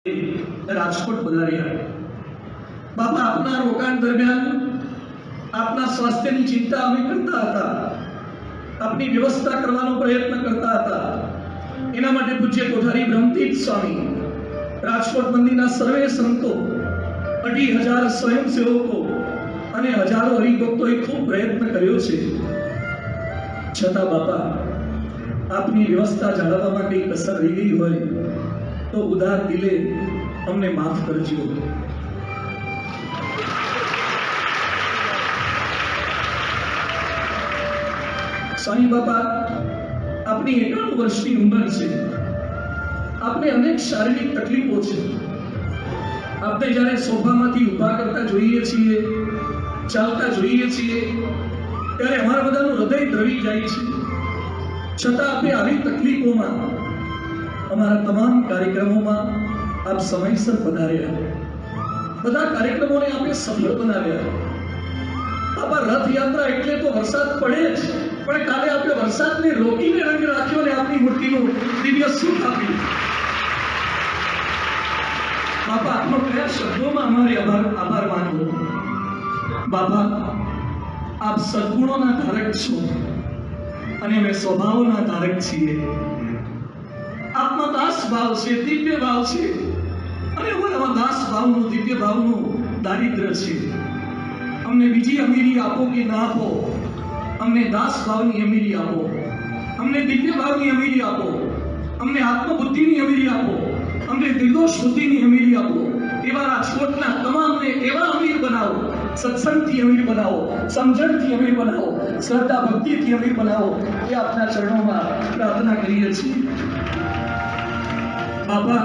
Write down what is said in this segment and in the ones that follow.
રાજકોટ પધાર્યા। બાપા આપના રોકાણ દરમિયાન આપના સ્વાસ્થ્યની ચિંતા અમે કરતા હતા, આપની વ્યવસ્થા કરવાનો પ્રયત્ન કરતા હતા। એના માટે પૂજ્ય કોઠારી બ્રહ્મતીર્થ સ્વામી, રાજકોટ મંદિરના સર્વે સંતો, 2,500 સ્વયંસેવકો અને હજારો હરિભક્તોએ ખૂબ પ્રયત્ન કર્યો છે। છતાં બાપા આપની વ્યવસ્થા જાળવવામાં કંઈ કસર રહી ગઈ હોય તો ઉદાર દિલે અમને માફ કરજો। સ્વામી બાપા આપની 91 વર્ષની ઉંમર છે, આપને અનેક શારીરિક તકલીફો છે। આપને જ્યારે સોફામાંથી ઊભા કરતા જોઈએ છીએ, ચાલતા જોઈએ છીએ, ત્યારે અમારા બધાનું હૃદય દ્રવી જાય છે। છતાં આપણે આવી તકલીફોમાં અમારા તમામ કાર્યક્રમોમાં આપ સમયસર પધાર્યા, બધા કાર્યક્રમોને આપણે સફળ બનાવ્યા। બાપા રથયાત્રા એટલે તો વરસાદ પડે જ, પણ કાલે આપણે વરસાદને રોકીને રંગ રાખ્યો અને આપની મૂર્તિનું દિવ્ય સુખ આપ્યું। બાપા આપનો કયા શબ્દોમાં અમારે આભાર માનવો। બાપા આપ સદગુણોના ધારક છો અને અમે સ્વભાવોના ધારક છીએ। આપમાં દાસ ભાવ છે, દિવ્ય ભાવ છે, અને અમારામાં દાસ ભાવનું, દિવ્ય ભાવનું દારિદ્ર્ય છે। અમને બીજી અમીરી આપો કે ના આપો, અમને દાસ ભાવની અમીરી આપો, અમને દિવ્ય ભાવની અમીરી આપો, અમને આત્મબુદ્ધિની અમીરી આપો, અમને નિર્દોષ બુદ્ધિની અમીરી આપો। એવા રાજકોટના તમામને એવા અમીર બનાવો, સત્સંગથી અમીર બનાવો, સમજણથી અમીર બનાવો, શ્રદ્ધા ભક્તિથી અમીર બનાવો, એ આપના ચરણોમાં પ્રાર્થના કરીએ છીએ। બાપા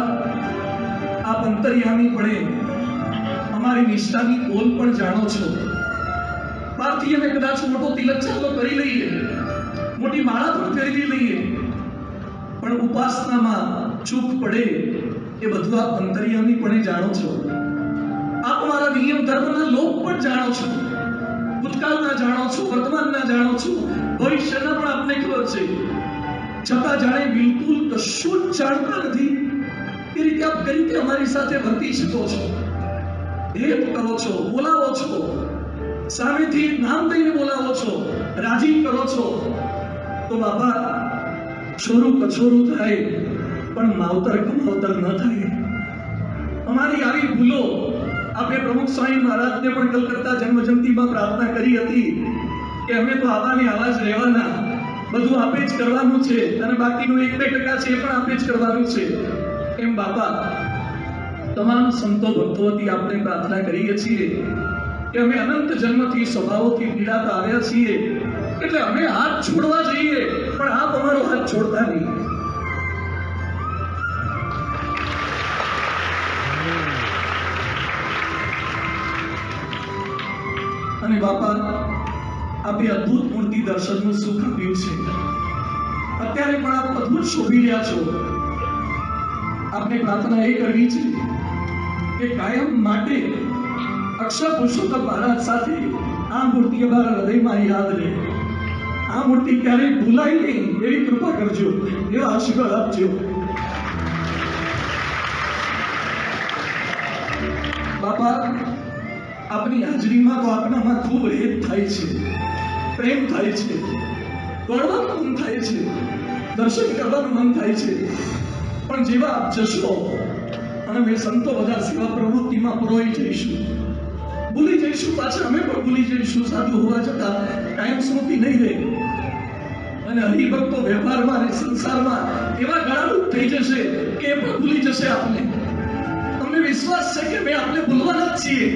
આપ અંતર્યામી પડે અમારી નિષ્ઠાની ઓલ પણ જાણો છો। બહારથી અમે કદાચ મોટો તિલક ચાલો કરી લઈએ, મોટી માળા પણ ફેરવી લઈએ, પણ ઉપાસનામાં ચૂક પડે એ બધું આપ અંતર્યામીપણે જાણો છો। આપ અમારા નિયમ ધર્મના લોક પણ જાણો છો, ભૂતકાળના જાણો છો, વર્તમાનના જાણો છો, ભવિષ્યના પણ આપને ખબર છે। છતાં જાણે બિલકુલ કશું જ જાણતા નથી એ રીતે આપ કઈ રીતે અમારી સાથે વર્તી શકો છો, હેત કરો છો, બોલાવો છો, સામેથી નામ દઈને બોલાવો છો, રાજી કરો છો। તો બાપા છોરું કછોરું થાય પણ માવતર કમાવતર ન થાય। અમારી આવી ભૂલો આપણે પ્રમુખ સ્વામી મહારાજને પણ કલકત્તા જન્મજયંતિમાં પ્રાર્થના કરી હતી કે અમે તો આવા ને આવા જ રહેવાના, બધું આપે જ કરવાનું છે અને બાકીનું 1-2% છે એ પણ આપે જ કરવાનું છે। એમ બાપા તમામ સંતો ભક્તો વતી આપણે પ્રાર્થના કરીએ છીએ કે અમે અનંત જન્મથી સ્વભાવોથી પીડાતા આવ્યા છીએ, એટલે અમે હાથ છોડવા જઈએ પણ આપ અમારો હાથ છોડતા નહીં। અને બાપા આપે અદ્ભુત મૂર્તિ દર્શનનું સુખ આપ્યું છે, અત્યારે પણ આપ અદ્ભુત શોભી રહ્યા છો। આપને પ્રાર્થના એ કરવી છે કે કાયમ માટે અક્ષર પુરુષોત્તમ મહારાજ સાથે આ મૂર્તિ અમારા હૃદયમાં યાદ રહે, આ મૂર્તિ ક્યારેય ભૂલાય નહીં એવી કૃપા કરજો, એવા આશીર્વાદ આપજો। બાપા આપની હાજરીમાં તો આપનામાં ખૂબ હેત થાય છે, પ્રેમ થાય છે, ગણવાનું મન થાય છે, દર્શન કરવાનું મન થાય છે, પણ જેવા આપ જશો અને મેં સંતો બધા સેવા પ્રવૃત્તિમાં પરોઈ જઈશું, ભૂલી જઈશું, પાછા અમે પણ ભૂલી જઈશું। સાધુ હોવા છતાં કાયમ સ્મૃતિ નહીં રહે અને હરિભક્તો વ્યવહારમાં અને સંસારમાં એવા ગળાડૂબ થઈ જશે કે એ પણ ભૂલી જશે આપને। અમને વિશ્વાસ છે કે મેં આપને ભૂલવાના જ છીએ,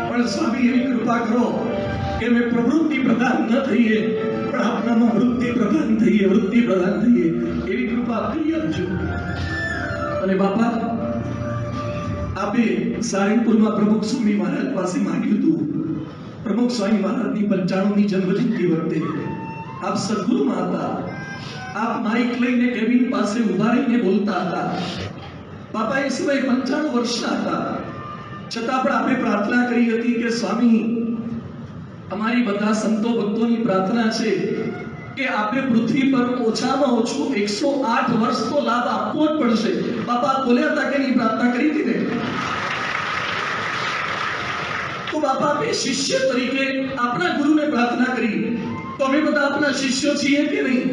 પણ સ્વામી એવી કૃપા કરો કે મેં પ્રવૃત્તિ પ્રધાન ન થઈએ પણ આપનામાં વૃત્તિ પ્રધાન થઈએ, વૃત્તિ પ્રધાન થઈએ, એવી કૃપા કરી આપજો। અને બાપા આપે સારંગપુરમાં પ્રમુખ સ્વામી મહારાજ પાસે માંગ્યું હતું, પ્રમુખ સ્વામી મહારાજની 95મી જન્મજયંતિ વખતે આપ સદગુરુમાં હતા, આપ માઇક લઈને કેબિન પાસે ઉભા રહીને બોલતા હતા। બાપા એ સમયે 95 વર્ષના હતા, છતાં પણ આપણે પ્રાર્થના કરી હતી કે સ્વામી અમારી બધા સંતો ભક્તોની પ્રાર્થના છે કે આપણે પૃથ્વી પર ઓછામાં ઓછું 108 વર્ષ તો લાભ આપવો જ પડશે. બાપા બોલ્યા હતા કે નહીં? પ્રાર્થના કરી હતી ને? તો બાપા આપણે શિષ્ય તરીકે આપણા ગુરુને પ્રાર્થના કરી, તો અમે બધા આપણા શિષ્યો છીએ કે નહીં?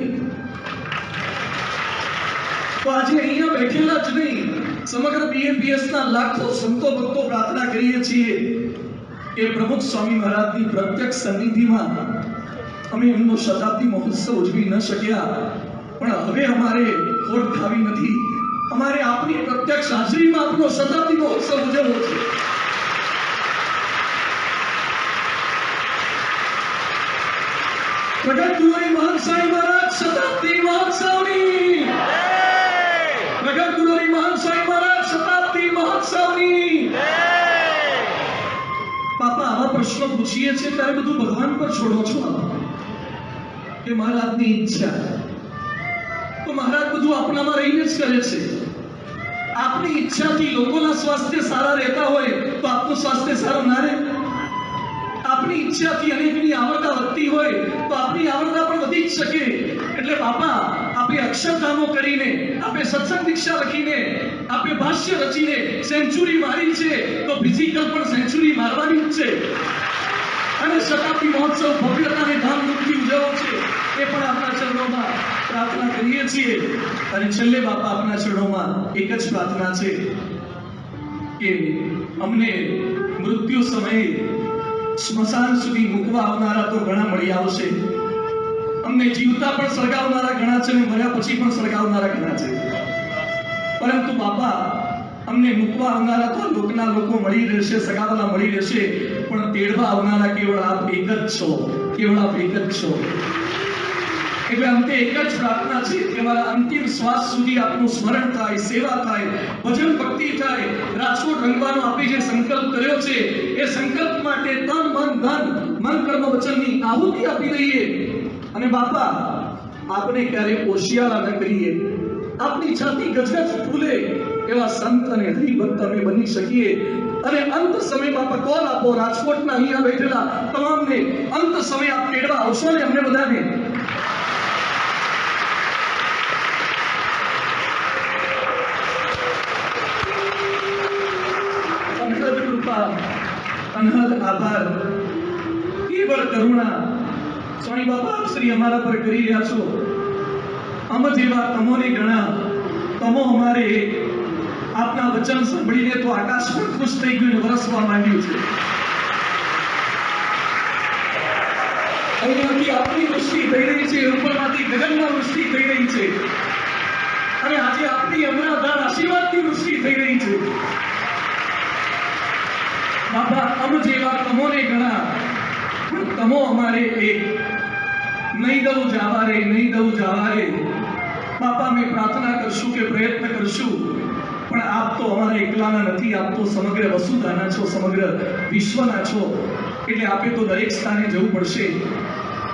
તો આજે અહીંયા બેઠેલા જ નહીં, સમગ્ર BMPS ના લાખો સંતો ભક્તો પ્રાર્થના કરીએ છીએ કે પ્રમુખ સ્વામી મહારાજની પ્રત્યક્ષ સન્નિધિમાં અમે એમનો શતાબ્દી મહોત્સવ ઉજવી ન શક્યા, પણ હવે અમારે ખોટ ખાવી નથી. અમારે આપની પ્રત્યક્ષ હાજરીમાં આપનો શતાબ્દી મહોત્સવ ઉજવવો છે. પ્રગટ ગુરુહરિ મહંત સ્વામી મહારાજ શતાબ્દી મહોત્સવની, પ્રગટ ગુરુહરિ મહંત સ્વામી મહારાજ શતાબ્દી મહોત્સવની. બાપા આવા પ્રશ્નો પૂછીએ છીએ ત્યારે બધું ભગવાન પર છોડો છો કે મહારાજની ઈચ્છા? તો મહારાજ બધું આપણામાં રહીને જ કરે છે. આપની ઈચ્છાથી લોકોના સ્વાસ્થ્ય સારા રહેતા હોય તો આપનું સ્વાસ્થ્ય સારું ના રહે. આપની ઈચ્છાથી અનેકની આવરતા વધતી હોય તો આપની આવરતા પણ વધી જ શકે. એટલે બાપા આપણે અક્ષરધામો કરીને, આપણે સત્સંગ દીક્ષા લખીને, આપણે ભાષ્ય રચીને સેન્ચુરી મારી છે, તો ફિઝિકલ પણ સેન્ચુરી મારવાની જ છે. અને શતાબ્દી મહોત્સવ ભવ્યતા અને ધામધૂમથી ઉજવવો છે, એ પણ આપણા ચરણોમાં પ્રાર્થના કરીએ છીએ. અને છેલ્લે બાપા આપણા ચરણોમાં એક જ પ્રાર્થના છે કે અમને મૃત્યુ સમયે સ્મશાન સુધી મૂકવા આવનારા તો ઘણા મળી આવશે, અમને જીવતા પણ સળગાવનારા ઘણા છે, મર્યા પછી પણ સળગાવનારા ઘણા છે, પરંતુ બાપા અમને મૂકવા આવનારા તો લોકના લોકો મળી રહેશે, સગાવાલા મળી રહેશે, પણ તેડવા આવનારા કેવળ આપ એક જ છો, કેવળ આપ એક જ છો. એટલે અંતે એક જ પ્રાર્થના છે કે મારા અંતિમ શ્વાસ સુધી આપનું સ્મરણ થાય, સેવા થાય, ભજન ભક્તિ થાય. રાજકોટ રંગવાનો આપે જે સંકલ્પ કર્યો છે એ સંકલ્પ માટે તન મન ધન મન કર્મ વચનની આહુતિ આપી દઈએ. અને બાપા આપણે ક્યારે ઓશિયાળા ન કરીએ, આપની છાતી ગજગજ ફૂલે એવા સંત અને હરિભક્ત અમે બની શકીએ. અને અંત સમય બાપા કોલ આપો રાજકોટના અહીંયા બેઠેલા તમામને, અંત સમય આપ તેડવા આવશો ને અમને બધાને? અનહદ આભાર, કેવળ કરુણા સ્વામી બાપા શ્રી અમારા પર કરી રહ્યા છો. અમ જેવા તમોને ગણા, તમો અમારે આપના વચન સાંભળીને તો આકાશ પણ ખુશ થઈ ગયું, વરસવા માંડ્યું છે. અહીંયાથી આપની વૃષ્ટિ થઈ રહી છે, ઉપરમાંથી ગગનમાં વૃષ્ટિ થઈ રહી છે, અને આજે આપની અમરાધાર આશીર્વાદની વૃષ્ટિ થઈ રહી છે. બાપા અમ જેવા તમોને ગણા, પણ તમો અમારે એક. નહીં દઉં જાવા રે, નહીં દઉં જાવા રે. બાપા મેં પ્રાર્થના કરશું કે પ્રયત્ન કરશું, પણ આપ તો અમારા એકલાના નથી, આપ તો સમગ્ર વસુધાના છો, સમગ્ર વિશ્વના છો. એટલે આપે તો દરેક સ્થાને જવું પડશે.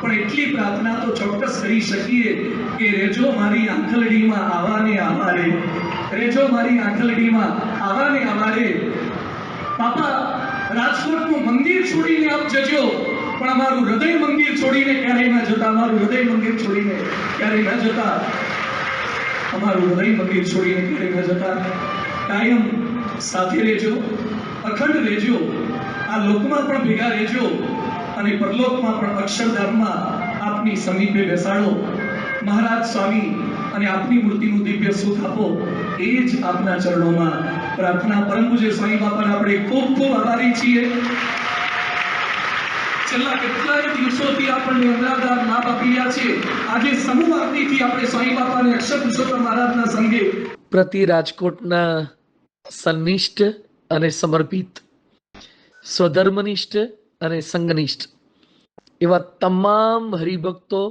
પણ એટલી પ્રાર્થના તો ચોક્કસ કરી શકીએ કે રેજો મારી આંખલડીમાં આવાને આવારે, રેજો મારી આંખલડીમાં આવાને આવારે. બાપા રાજકોટનું મંદિર છોડીને આપ જજો, પણ અમારું હૃદય મંદિર છોડીને ક્યારેય ના જતા, અમારું હૃદય મંદિર છોડીને ક્યારેય ના જતા, અમારું હૃદય મંદિર છોડીને ક્યારેય ના જતા. કાયમ સાથે રહેજો, અખંડ રહેજો, આ લોકમાં પણ ભેગા રહેજો, અને પરલોકમાં પણ અક્ષરધામમાં આપની સમીપે બેસાડો. મહારાજ સ્વામી અને આપની મૂર્તિનું દિવ્ય સુખ આપો, એ જ આપના ચરણોમાં પ્રાર્થના. પરમ પૂજ્ય સ્વામી બાપાના આપણે ખૂબ ખૂબ આભારી છીએ. છેલ્લા કેટલાય દિવસોથી આપણને અમરાધાર લાભ આપી રહ્યા છે. આજે સમૂહ આરતીથી આપણે સ્વામી બાપાને અક્ષર પુરુષોત્તમ મહારાજના સંગે પ્રતિ રાજકોટના સન્નિષ્ઠ અને સમર્પિત, સ્વધર્મનિષ્ઠ અને સંઘનિષ્ઠ એવા તમામ હરિભક્તો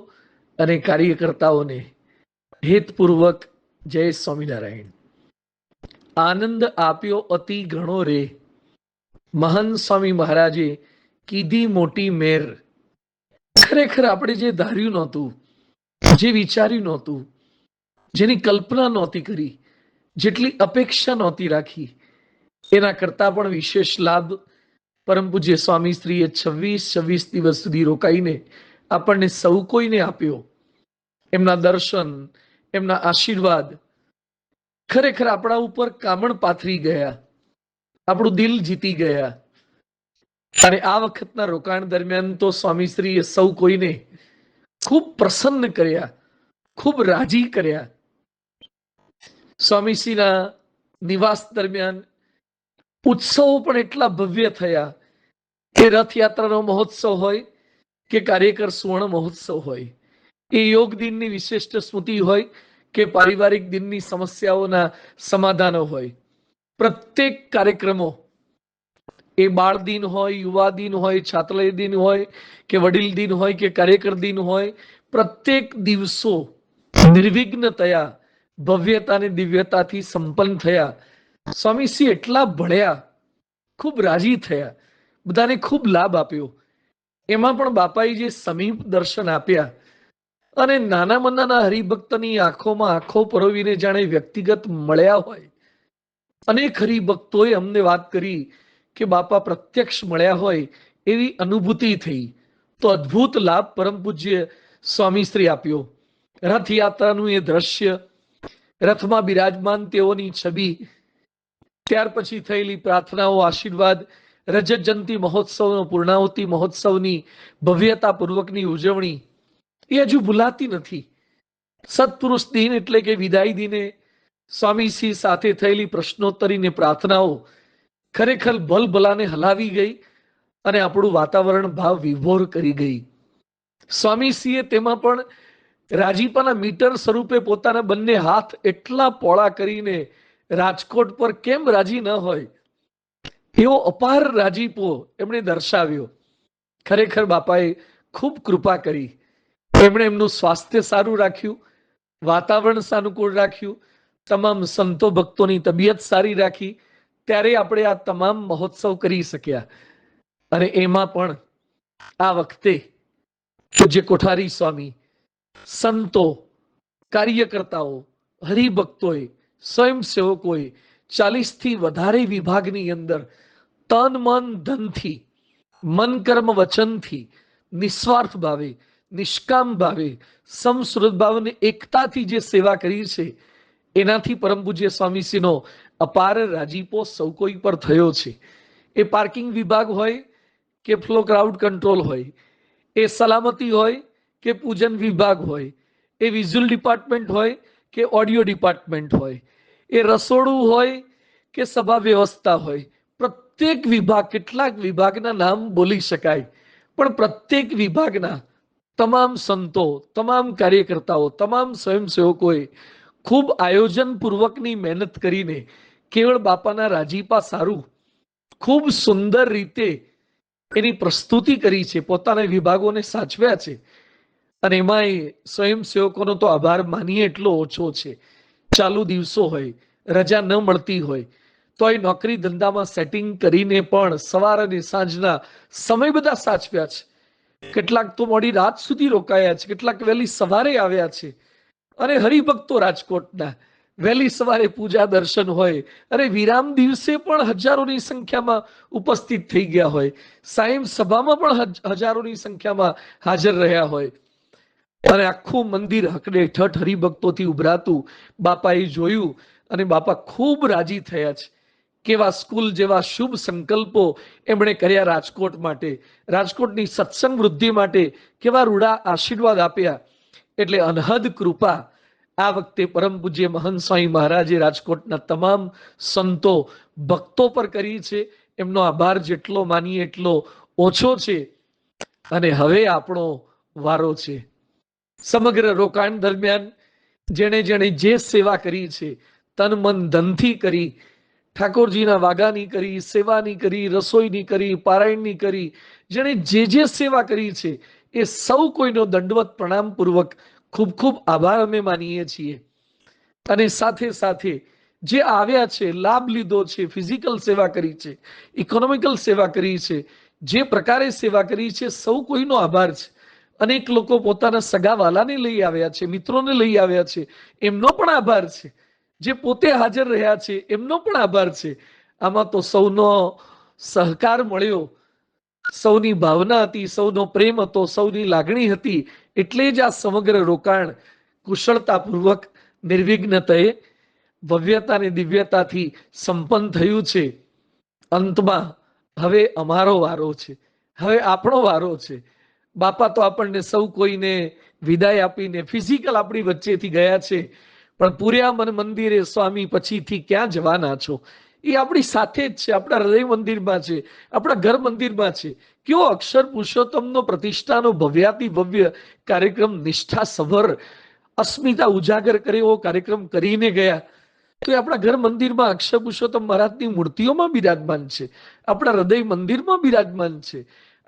અને કાર્યકર્તાઓને હેતપૂર્વક જય સ્વામિનારાયણ. આનંદ આપ્યો અતિ ઘણો રે, મહંત સ્વામી મહારાજે કીધી મોટી મેર. ખરેખર આપણે જે ધાર્યું નહોતું, જે વિચાર્યું નહોતું, જેની કલ્પના નહોતી કરી, જેટલી અપેક્ષા નહોતી રાખી, એના કરતા પણ વિશેષ લાભ પરમ પૂજ્ય સ્વામી શ્રીએ 26 દિવસ સુધી રોકાઈને આપણને સૌ કોઈને આપ્યો. એમના દર્શન, એમના આશીર્વાદ ખરેખર આપણા ઉપર કામણ પાથરી ગયા, આપણું દિલ જીતી ગયા. અને આ વખતના રોકાણ દરમિયાન તો સ્વામીશ્રીએ સૌ કોઈને ખૂબ પ્રસન્ન કર્યા, ખૂબ રાજી કર્યા. સ્વામીશ્રીના નિવાસ દરમિયાન ઉત્સવો પણ એટલા ભવ્ય થયા કે રથયાત્રાનો મહોત્સવ હોય કે કાર્યકર સુવર્ણ મહોત્સવ હોય, એ યોગ દિનની વિશિષ્ટ સ્મૃતિ હોય કે પારિવારિક દિનની સમસ્યાઓના સમાધાનો હોય, પ્રત્યેક કાર્યક્રમો, એ બાળ દિન હોય, યુવા દિન હોય, છાત્રાલય દિન હોય કે વડીલ દિન હોય કે કાર્યકર દિન હોય, પ્રત્યેક દિવસો નિર્વિઘ્ન થયા, ભવ્યતા અને દિવ્યતાથી સંપન્ન થયા. સ્વામીશ્રી એટલા ભળ્યા, ખૂબ રાજી થયા, બધાને ખૂબ લાભ આપ્યો. એમાં પણ બાપાએ જે સમીપ દર્શન આપ્યા અને નાનામાં નાના હરિભક્તની આંખોમાં આંખો પરોવીને જાણે વ્યક્તિગત મળ્યા હોય. અનેક હરિભક્તોએ અમને વાત કરી કે બાપા પ્રત્યક્ષ મળ્યા હોય એવી અનુભૂતિ થઈ. તો અદ્ભુત લાભ પરમ પૂજ્ય સ્વામીશ્રી આપ્યો. રથયાત્રાનું એ દ્રશ્ય, રથમાં બિરાજમાન તેઓની છબી, ત્યાર પછી થયેલી પ્રાર્થનાઓ, આશીર્વાદ, રજત જયંતિ મહોત્સવનો પૂર્ણાહુતિ મહોત્સવની ભવ્યતા પૂર્વકની ઉજવણી એ હજુ ભૂલાતી નથી. સત્પુરુષ દિન એટલે કે વિદાય દિને સ્વામીશ્રી સાથે થયેલી પ્રશ્નોત્તરીને પ્રાર્થનાઓ ખરેખર ભલભલાને હલાવી ગઈ અને આપણું વાતાવરણ ભાવ વિભોર કરી ગઈ. સ્વામીશ્રીએ તેમાં પણ રાજીપાના મીટર સ્વરૂપે પોતાના બંને હાથ એટલા પોળા કરીને રાજકોટ પર કેમ રાજી ન હોય એવો અપાર રાજીપો એમણે દર્શાવ્યો. ખરેખર બાપાએ ખૂબ કૃપા કરી. એમણે એમનું સ્વાસ્થ્ય સારું રાખ્યું, વાતાવરણ સાનુકૂળ રાખ્યું, તમામ સંતો ભક્તોની તબિયત સારી રાખી, ત્યારે આપણે આ તમામ મહોત્સવ કરી શક્યા. અને એમાં પણ આ વખતે પૂજ્ય કોઠારી સ્વામી, સંતો, કાર્યકર્તાઓ, હરિભક્તોએ, સ્વયંસેવકોએ 40 થી વધારે વિભાગની અંદર તન મન ધનથી, મન કર્મ વચનથી, નિસ્વાર્થ ભાવે, નિષ્કામ ભાવે, સમશ્રુત ભાવને એકતાથી જે સેવા કરી છે, એનાથી પરમ પૂજ્ય સ્વામીશ્રીનો અપાર રાજીપો સૌ કોઈ પર થયો છે. એ પાર્કિંગ વિભાગ હોય કે ફ્લો ક્રાઉડ કંટ્રોલ હોય, એ સલામતી હોય કે પૂજન વિભાગ હોય, એ વિઝ્યુઅલ ડિપાર્ટમેન્ટ હોય કે ઓડિયો ડિપાર્ટમેન્ટ હોય, એ રસોડું હોય કે સભા વ્યવસ્થા હોય, પ્રત્યેક વિભાગ, કેટલાક વિભાગના નામ બોલી શકાય, પણ પ્રત્યેક વિભાગના તમામ સંતો, તમામ કાર્યકર્તાઓ, તમામ સ્વયંસેવકોએ ખૂબ આયોજનપૂર્વકની મહેનત કરીને કેવળ બાપાના રાજીપા સારું ખૂબ સુંદર રીતે એની પ્રસ્તુતિ કરી છે, પોતાના વિભાગોને સાચવ્યા છે. અને એમાંય સ્વયંસેવકોનો તો આભાર માનીએ એટલો ઓછો છે. ચાલુ દિવસો હોય, રજા ન મળતી હોય તો એ નોકરી ધંધામાં સેટિંગ કરીને પણ સવાર અને સાંજના સમય બધા સાચવ્યા છે. કેટલાક તો મોડી રાત સુધી રોકાયા છે, કેટલાક વહેલી સવારે આવ્યા છે. અને હરિભક્તો રાજકોટના વહેલી સવારે પૂજા દર્શન હોય અને વિરામ દિવસે પણ હજારોની સંખ્યામાં ઉપસ્થિત થઈ ગયા હોય, સાયં સભામાં પણ હજારોની સંખ્યામાં હાજર રહ્યા હોય અને આખું મંદિર હકડે ઠઠ હરિભક્તોથી ઉભરાતું બાપાએ જોયું અને બાપા ખૂબ રાજી થયા છે. કેવા સ્કૂલ જેવા શુભ સંકલ્પો એમણે કર્યા રાજકોટ માટે, રાજકોટની સત્સંગ વૃદ્ધિ માટે કેવા રૂડા આશીર્વાદ આપ્યા. એટલે અનહદ કૃપા આ વખતે પરમ પૂજ્ય મહંત સ્વામી મહારાજે રાજકોટના તમામ સંતો ભક્તો પર કરી છે. એમનો આભાર જેટલો માનીએ એટલો ઓછો છે. અને હવે આપણો વારો છે. સમગ્ર રોકાણ દરમિયાન જેણે જેણે જે સેવા કરી છે, તન મન ધનથી કરી, ઠાકોરજીના વાગાની કરી, સેવાની કરી, રસોઈની કરી, પારાયણની કરી, જેણે જે સેવા કરી છે એ સૌ કોઈનો દંડવત પ્રણામ પૂર્વક ખૂબ ખૂબ આભાર અમે માનીએ છીએ. અને સાથે સાથે જે આવ્યા છે, લાભ લીધો છે, ફિઝિકલ સેવા કરી છે, ઇકોનોમિકલ સેવા કરી છે, જે પ્રકારે સેવા કરી છે, સૌ કોઈનો આભાર છે. અનેક લોકો પોતાના સગાવાલાને લઈ આવ્યા છે, મિત્રોને લઈ આવ્યા છે, એમનો પણ આભાર છે. જે પોતે હાજર રહ્યા છે એમનો પણ આભાર છે. આમાં તો સૌનો સહકાર મળ્યો, સૌની ભાવના હતી, સૌનો પ્રેમ હતો, સૌની લાગણી હતી. એટલે જ આ સમગ્ર રોકાણ કુશળતાપૂર્વક નિર્વિઘ્નતાએ ભવ્યતા અને દિવ્યતાથી સંપન્ન થયું છે. અંતમાં હવે અમારો વારો છે, હવે આપણો વારો છે. બાપા તો આપણને સૌ કોઈને વિદાય આપીને ફિઝિકલ આપણી વચ્ચેથી ગયા છે, પણ પૂર્યા મન મંદિરે સ્વામી પછીથી ક્યાં જવાના છો? એ આપણી સાથે જ છે, આપણા હૃદય મંદિરમાં છે, આપણા ઘર મંદિરમાં છે. કેવો અક્ષર પુરુષોત્તમનો પ્રતિષ્ઠાનો ભવ્યાતિ ભવ્ય કાર્યક્રમ નિષ્ઠા સભર અસ્મિતા ઉજાગર કરે એવો કાર્યક્રમ કરીને ગયા. તો એ આપણા ઘર મંદિરમાં અક્ષર પુરુષોત્તમ મહારાજની મૂર્તિઓમાં બિરાજમાન છે, આપણા હૃદય મંદિરમાં બિરાજમાન છે.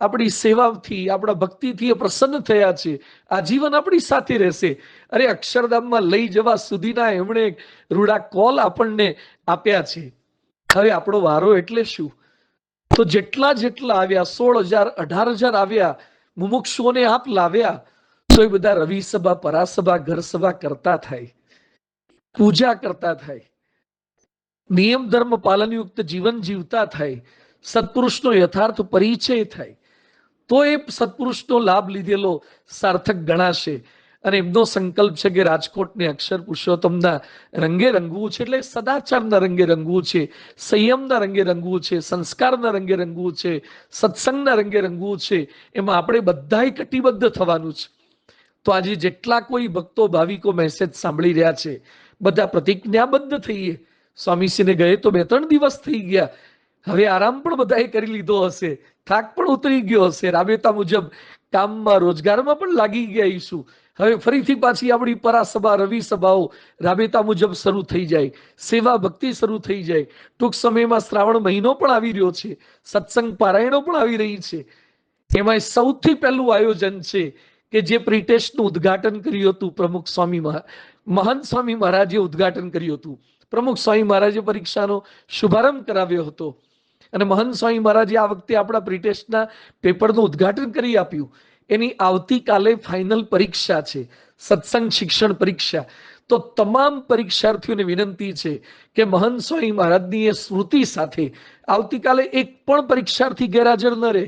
આપણી સેવાથી, આપણા ભક્તિથી એ પ્રસન્ન થયા છે. આજીવન આપણી સાથે રહેશે. અરે અક્ષરધામમાં લઈ જવા સુધીના એમણે રૂડા કોલ આપણને આપ્યા છે. હવે આપણો વારો એટલે શું? તો જેટલા આવ્યા 16,000 18,000 આવ્યા મુમુક્ષુઓને આપ લાવ્યા, તો એ બધા રવિ સભા, પરાસભા, ઘર સભા કરતા થાય, પૂજા કરતા થાય, નિયમ ધર્મ પાલનયુક્ત જીવન જીવતા થાય, સત્પુરુષનો યથાર્થ પરિચય થાય, તો એ સત્પુરુષનો લાભ લીધેલો સાર્થક ગણાશે. અને એમનો સંકલ્પ છે કે રાજકોટને અક્ષર પુરુષોત્તમના રંગે રંગવું છે. એટલે સદાચારના રંગે રંગવું છે, સંયમના રંગે રંગવું છે, સંસ્કારના રંગે રંગવું છે, સત્સંગના રંગે રંગવું છે. એમાં આપણે બધાય કટિબદ્ધ થવાનું છે. તો આજે જેટલા કોઈ ભક્તો ભાવિકો મેસેજ સાંભળી રહ્યા છે, બધા પ્રતિજ્ઞાબદ્ધ થઈએ. સ્વામીશ્રીને ગયે તો 2-3 દિવસ થઈ ગયા, હવે આરામ પણ બધાએ કરી લીધો હશે, થાક પણ ઉતરી ગયો હશે, રાબેતા મુજબ કામમાં રોજગારમાં પણ લાગી ગયા ઈશું. હવે ફરીથી પાછી આપણી પરાસભા, રવિ સભાઓ રાબેતા મુજબ શરૂ થઈ જાય, સેવા ભક્તિ શરૂ થઈ જાય. ટૂંક સમયમાં શ્રાવણ મહિનો પણ આવી રહ્યો છે, સત્સંગ પારાયણો પણ આવી રહી છે. એમાં સૌથી પહેલું આયોજન છે કે જે પ્રિટેસ્ટનું ઉદ્ઘાટન કર્યું હતું પ્રમુખ સ્વામી મહંત સ્વામી મહારાજે ઉદ્ઘાટન કર્યું હતું. પ્રમુખ સ્વામી મહારાજે પરીક્ષાનો શુભારંભ કરાવ્યો હતો અને મહંત સ્વામી મહારાજે આ વખતે આપણા પ્રિટેસ્ટના પેપરનું ઉદ્ઘાટન કરી આપ્યું. એની આવતીકાલે ફાઇનલ પરીક્ષા છે, સત્સંગ શિક્ષણ પરીક્ષા. તો તમામ પરીક્ષાર્થીઓને વિનંતી છે કે મહંત સ્વામી મહારાજની એ સ્મૃતિ સાથે આવતીકાલે એક પણ પરીક્ષાર્થી ગેરહાજર ન રહે.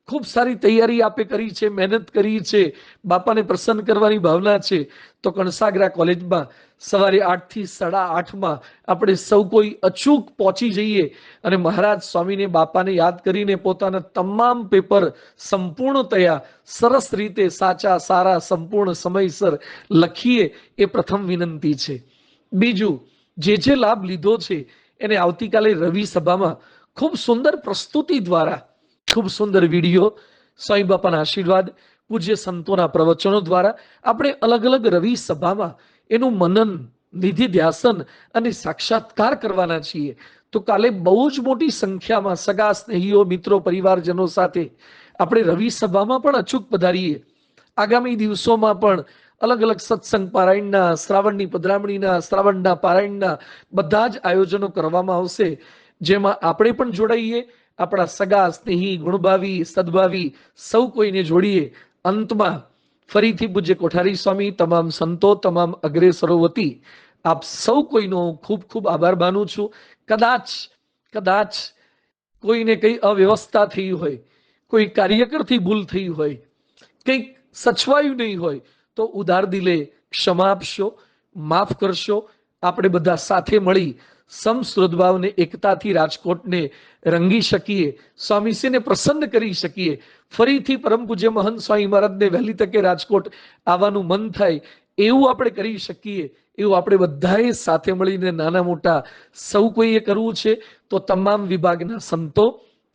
ખૂબ સારી તૈયારી આપે કરી છે, મહેનત કરી છે, બાપાને પ્રસન્ન કરવાની ભાવના છે. તો કણસાગરા કોલેજમાં સવારે 8 થી 8:30 આપણે સૌ કોઈ અચૂક પહોંચી જઈએ અને મહારાજ સ્વામીને, બાપાને યાદ કરીને પોતાના તમામ પેપર સંપૂર્ણતયા સરસ રીતે સાચા, સારા, સંપૂર્ણ, સમયસર લખીએ. એ પ્રથમ વિનંતી છે. બીજું, જે લાભ લીધો છે એને આવતીકાલે રવિ સભામાં ખૂબ સુંદર પ્રસ્તુતિ દ્વારા, ખૂબ સુંદર વિડીયો, સ્વામી બાપાના આશીર્વાદ, પૂજ્ય સંતોના પ્રવચનો દ્વારા આપણે અલગ અલગ રવિ સભામાં એનું મનન, નિધિ ધ્યાસન અને સાક્ષાત્કાર કરવાના છીએ. તો કાલે બહુ જ મોટી સંખ્યામાં સગા સ્નેહીઓ, મિત્રો, પરિવારજનો સાથે આપણે રવિ સભામાં પણ અચૂક પધારીએ. આગામી દિવસોમાં પણ અલગ અલગ સત્સંગ પારાયણના, શ્રાવણની પધરામણીના, શ્રાવણના પારાયણના બધા જ આયોજનો કરવામાં આવશે, જેમાં આપણે પણ જોડાઈએ, આપણા સગા સ્નેહી, ગુણભાવી, સદભાવી સૌ કોઈને જોડીએ. અંતમાં ફરીથી પૂજ્ય કોઠારી સ્વામી, તમામ સંતો, તમામ અગ્રેસરો વતી આપ સૌ કોઈનો ખૂબ ખૂબ આભાર માનું છું. કદાચ કોઈને કઈ અવ્યવસ્થા થઈ હોય, કોઈ કાર્યકરથી ભૂલ થઈ હોય, કંઈક સચવાયું નહીં હોય, તો ઉદાર દિલે ક્ષમા આપશો, માફ કરશો. આપણે બધા સાથે મળી સમસૃદભાવને, એકતાથી રાજકોટને રંગી શકીએ, સ્વામીશ્રીને પ્રસન્ન કરી શકીએ. ફરીથી પરમ પૂજ્ય મહંત સ્વામી મહારાજને વહેલી તકે રાજકોટ આવવાનું મન થાય એવું આપણે કરી શકીએ. એવું આપણે બધાએ સાથે મળીને નાના મોટા સૌ કોઈએ કરવું છે. તો તમામ વિભાગના સંતો,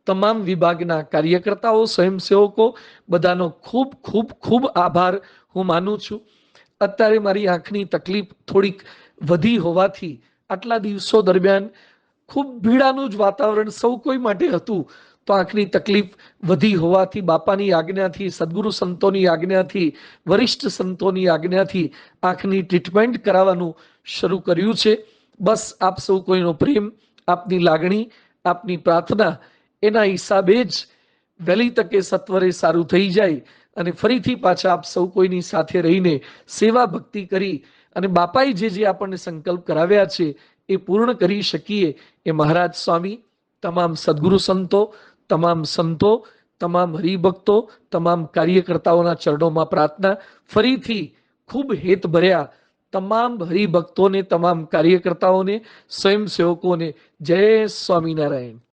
તમામ વિભાગના કાર્યકર્તાઓ, સ્વયંસેવકો બધાનો ખૂબ ખૂબ ખૂબ આભાર હું માનું છું. અત્યારે મારી આંખની તકલીફ થોડીક વધી હોવાથી આટલા દિવસો દરમિયાન ખૂબ ભીડાનું જ વાતાવરણ સૌ કોઈ માટે હતું. તો આંખની તકલીફ વધી હોવાથી બાપાની આજ્ઞાથી, સદગુરુ સંતોની આજ્ઞાથી, વરિષ્ઠ સંતોની આજ્ઞાથી આંખની ટ્રીટમેન્ટ કરાવવાનું શરૂ કર્યું છે. બસ આપ સૌ કોઈનો પ્રેમ, આપની લાગણી, આપની પ્રાર્થના, એના હિસાબે જ વહેલી તકે સત્વરે સારું થઈ જાય અને ફરીથી પાછા આપ સૌ કોઈની સાથે રહીને સેવા ભક્તિ કરી અને બાપાએ જે આપણને સંકલ્પ કરાવ્યા છે એ પૂર્ણ કરી શકીએ. એ મહારાજ સ્વામી, તમામ સદગુરુ સંતો, તમામ હરિભક્તો, તમામ કાર્યકર્તાઓના ચરણોમાં પ્રાર્થના. ફરીથી ખૂબ હેત ભર્યા તમામ હરિભક્તોને, તમામ કાર્યકર્તાઓને, સ્વયંસેવકોને જય સ્વામિનારાયણ.